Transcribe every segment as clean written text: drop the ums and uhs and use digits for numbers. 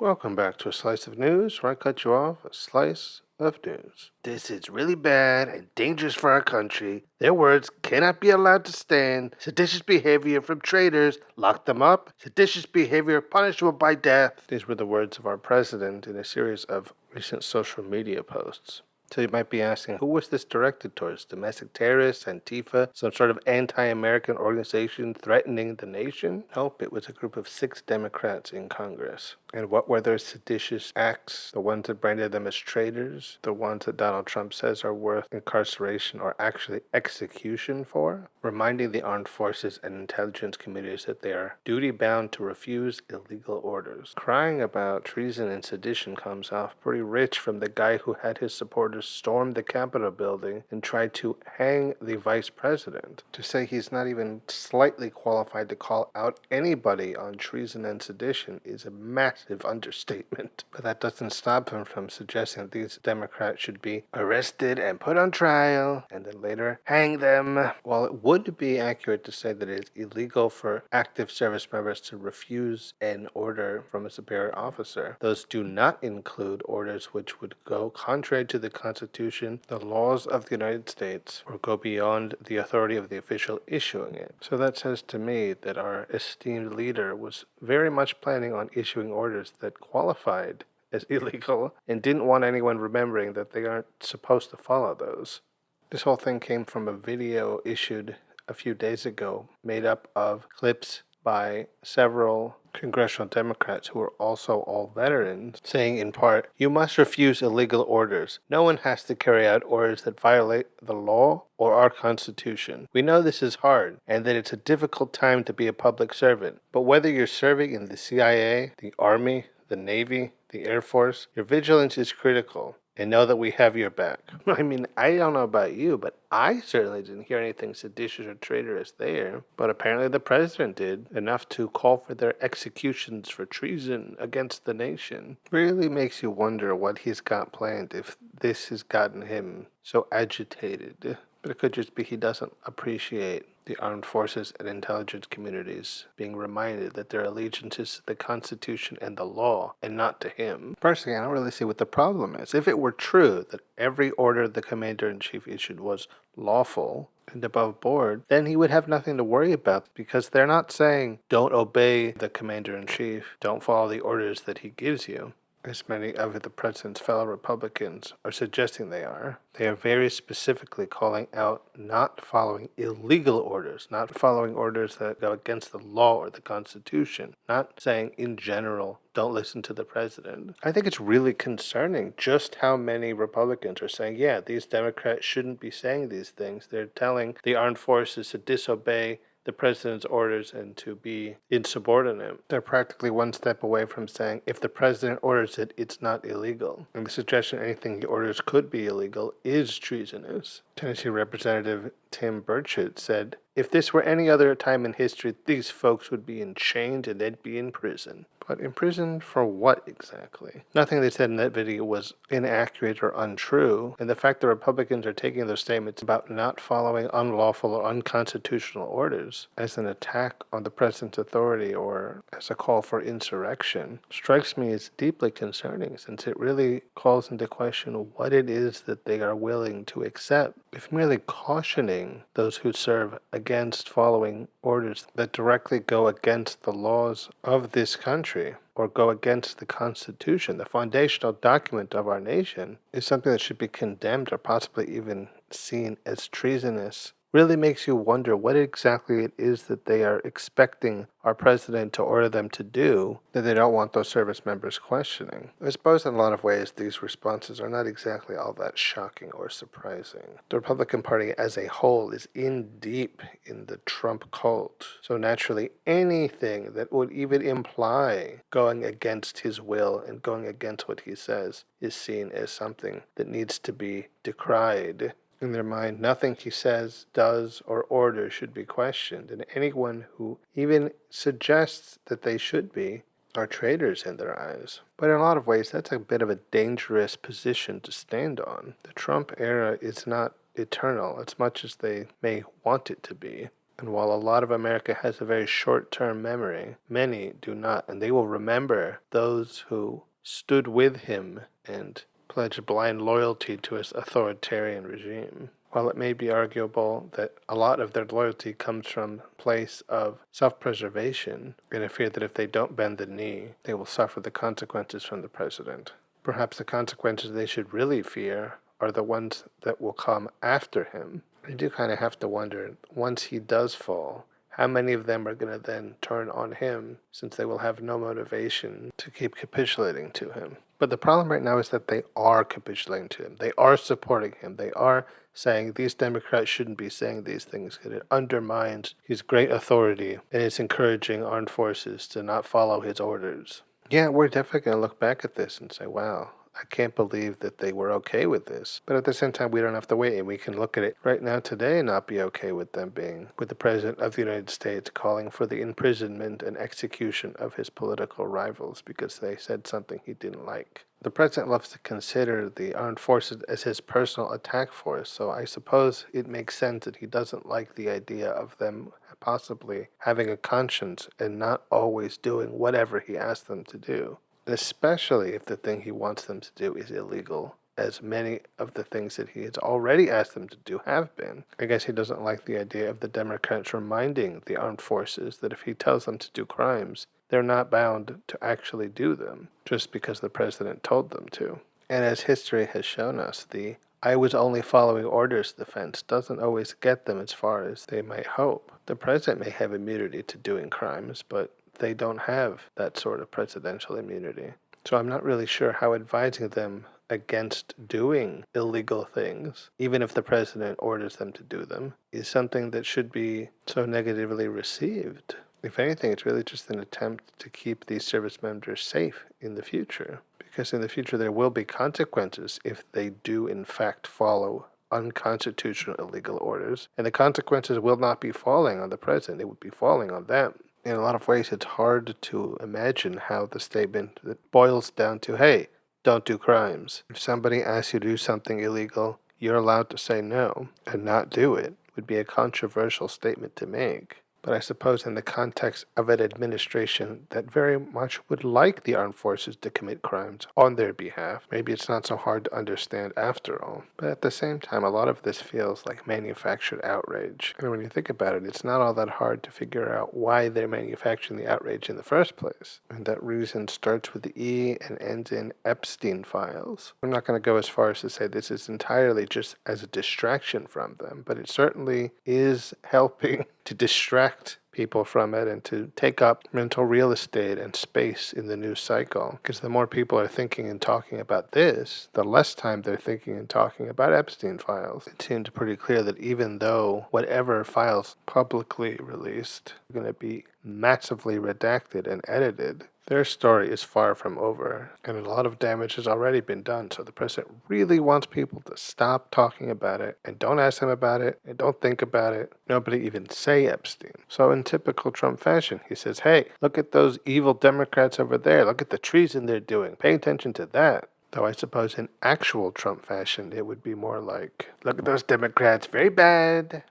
Welcome back to a slice of news, where I cut you off a slice of news. This is really bad and dangerous for our country. Their words cannot be allowed to stand. Seditious behavior from traitors, lock them up. Seditious behavior punishable by death. These were the words of our president in a series of recent social media posts. So you might be asking, who was this directed towards? Domestic terrorists, Antifa, some sort of anti-American organization threatening the nation? Nope, it was a group of 6 Democrats in Congress. And what were their seditious acts? The ones that branded them as traitors? The ones that Donald Trump says are worth incarceration or actually execution for? Reminding the armed forces and intelligence communities that they are duty-bound to refuse illegal orders. Crying about treason and sedition comes off pretty rich from the guy who had his supporters storm the Capitol building and try to hang the vice president. To say he's not even slightly qualified to call out anybody on treason and sedition is a massive understatement. But that doesn't stop him from suggesting that these Democrats should be arrested and put on trial and then later hang them. While it would be accurate to say that it is illegal for active service members to refuse an order from a superior officer, those do not include orders which would go contrary to the Constitution, the laws of the United States, or go beyond the authority of the official issuing it. So that says to me that our esteemed leader was very much planning on issuing orders that qualified as illegal and didn't want anyone remembering that they aren't supposed to follow those. This whole thing came from a video issued a few days ago, made up of clips by several congressional Democrats who are also all veterans, saying in part, "You must refuse illegal orders. No one has to carry out orders that violate the law or our Constitution. We know this is hard and that it's a difficult time to be a public servant, but whether you're serving in the CIA, the Army, the Navy, the Air Force, your vigilance is critical. And know that we have your back." I mean, I don't know about you, but I certainly didn't hear anything seditious or traitorous there. But apparently the president did, enough to call for their executions for treason against the nation. Really makes you wonder what he's got planned if this has gotten him so agitated. But it could just be he doesn't appreciate the armed forces and intelligence communities being reminded that their allegiance is to the Constitution and the law, and not to him. Personally, I don't really see what the problem is. If it were true that every order the Commander-in-Chief issued was lawful and above board, then he would have nothing to worry about, because they're not saying, don't obey the Commander-in-Chief, don't follow the orders that he gives you, as many of the president's fellow Republicans are suggesting they are. They are very specifically calling out not following illegal orders, not following orders that go against the law or the Constitution, not saying in general, don't listen to the president. I think it's really concerning just how many Republicans are saying, yeah, these Democrats shouldn't be saying these things. They're telling the armed forces to disobey the president's orders and to be insubordinate. They're practically one step away from saying, if the president orders it, it's not illegal. And the suggestion anything he orders could be illegal is treasonous. Tennessee Representative Tim Burchett said, if this were any other time in history, these folks would be in chains and they'd be in prison. But in prison for what exactly? Nothing they said in that video was inaccurate or untrue, and the fact that Republicans are taking those statements about not following unlawful or unconstitutional orders as an attack on the president's authority or as a call for insurrection strikes me as deeply concerning, since it really calls into question what it is that they are willing to accept. If merely cautioning those who serve against following orders that directly go against the laws of this country or go against the Constitution, the foundational document of our nation, is something that should be condemned or possibly even seen as treasonous, really makes you wonder what exactly it is that they are expecting our president to order them to do that they don't want those service members questioning. I suppose in a lot of ways these responses are not exactly all that shocking or surprising. The Republican Party as a whole is in deep in the Trump cult, so naturally anything that would even imply going against his will and going against what he says is seen as something that needs to be decried. In their mind, nothing he says, does, or orders should be questioned, and anyone who even suggests that they should be are traitors in their eyes. But in a lot of ways, that's a bit of a dangerous position to stand on. The Trump era is not eternal as much as they may want it to be. And while a lot of America has a very short-term memory, many do not, and they will remember those who stood with him and pledged blind loyalty to his authoritarian regime. While it may be arguable that a lot of their loyalty comes from a place of self-preservation and a fear that if they don't bend the knee, they will suffer the consequences from the president. Perhaps the consequences they should really fear are the ones that will come after him. I do kind of have to wonder, once he does fall, how many of them are going to then turn on him, since they will have no motivation to keep capitulating to him. But the problem right now is that they are capitulating to him. They are supporting him. They are saying these Democrats shouldn't be saying these things because it undermines his great authority, and it's encouraging armed forces to not follow his orders. Yeah, we're definitely going to look back at this and say, wow, I can't believe that they were okay with this. But at the same time, we don't have to wait, and we can look at it right now today and not be okay with them being, with the President of the United States calling for the imprisonment and execution of his political rivals because they said something he didn't like. The President loves to consider the armed forces as his personal attack force, so I suppose it makes sense that he doesn't like the idea of them possibly having a conscience and not always doing whatever he asks them to do. Especially if the thing he wants them to do is illegal, as many of the things that he has already asked them to do have been. I guess he doesn't like the idea of the Democrats reminding the armed forces that if he tells them to do crimes, they're not bound to actually do them, just because the president told them to. And as history has shown us, the "I was only following orders" defense doesn't always get them as far as they might hope. The president may have immunity to doing crimes, but they don't have that sort of presidential immunity. So I'm not really sure how advising them against doing illegal things, even if the president orders them to do them, is something that should be so negatively received. If anything, it's really just an attempt to keep these service members safe in the future. Because in the future there will be consequences if they do in fact follow unconstitutional illegal orders. And the consequences will not be falling on the president, it would be falling on them. In a lot of ways, it's hard to imagine how the statement that boils down to, hey, don't do crimes. If somebody asks you to do something illegal, you're allowed to say no and not do it, would be a controversial statement to make. But I suppose in the context of an administration that very much would like the armed forces to commit crimes on their behalf, maybe it's not so hard to understand after all. But at the same time, a lot of this feels like manufactured outrage. And when you think about it, it's not all that hard to figure out why they're manufacturing the outrage in the first place. And that reason starts with the E and ends in Epstein files. I'm not going to go as far as to say this is entirely just as a distraction from them, but it certainly is helping to distract people from it and to take up mental real estate and space in the news cycle. Because the more people are thinking and talking about this, the less time they're thinking and talking about Epstein files. It seems pretty clear that even though whatever files publicly released are going to be massively redacted and edited, their story is far from over, and a lot of damage has already been done, so the president really wants people to stop talking about it, and don't ask him about it, and don't think about it. Nobody even say Epstein. So in typical Trump fashion, he says, hey, look at those evil Democrats over there, look at the treason they're doing, pay attention to that. Though I suppose in actual Trump fashion, it would be more like, look at those Democrats, very bad,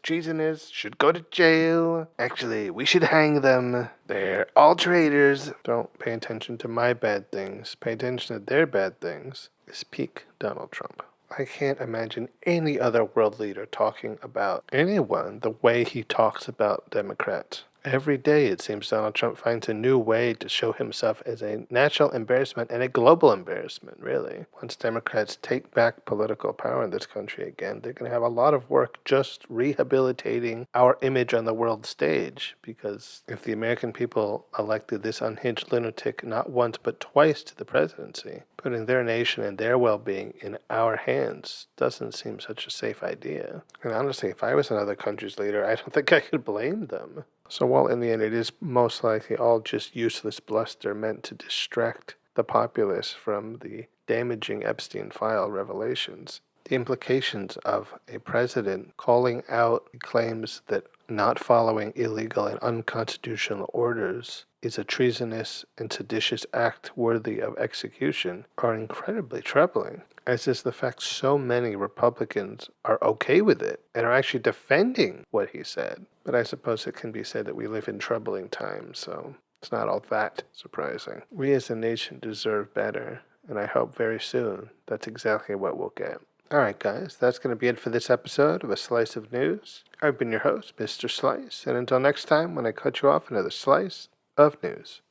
treasonous, should go to jail. Actually, we should hang them. They're all traitors. Don't pay attention to my bad things. Pay attention to their bad things. Is peak Donald Trump. I can't imagine any other world leader talking about anyone the way he talks about Democrats. Every day, it seems Donald Trump finds a new way to show himself as a national embarrassment and a global embarrassment, really. Once Democrats take back political power in this country again, they're going to have a lot of work just rehabilitating our image on the world stage. Because if the American people elected this unhinged lunatic not once but twice to the presidency, putting their nation and their well-being in our hands doesn't seem such a safe idea. And honestly, if I was another country's leader, I don't think I could blame them. So while in the end it is most likely all just useless bluster meant to distract the populace from the damaging Epstein file revelations, The implications of a president calling out claims that not following illegal and unconstitutional orders is a treasonous and seditious act worthy of execution are incredibly troubling, as is the fact so many Republicans are okay with it and are actually defending what he said. But I suppose it can be said that we live in troubling times, so it's not all that surprising. We as a nation deserve better, and I hope very soon that's exactly what we'll get. Alright guys, that's going to be it for this episode of A Slice of News. I've been your host, Mr. Slice, and until next time when I cut you off another slice of news.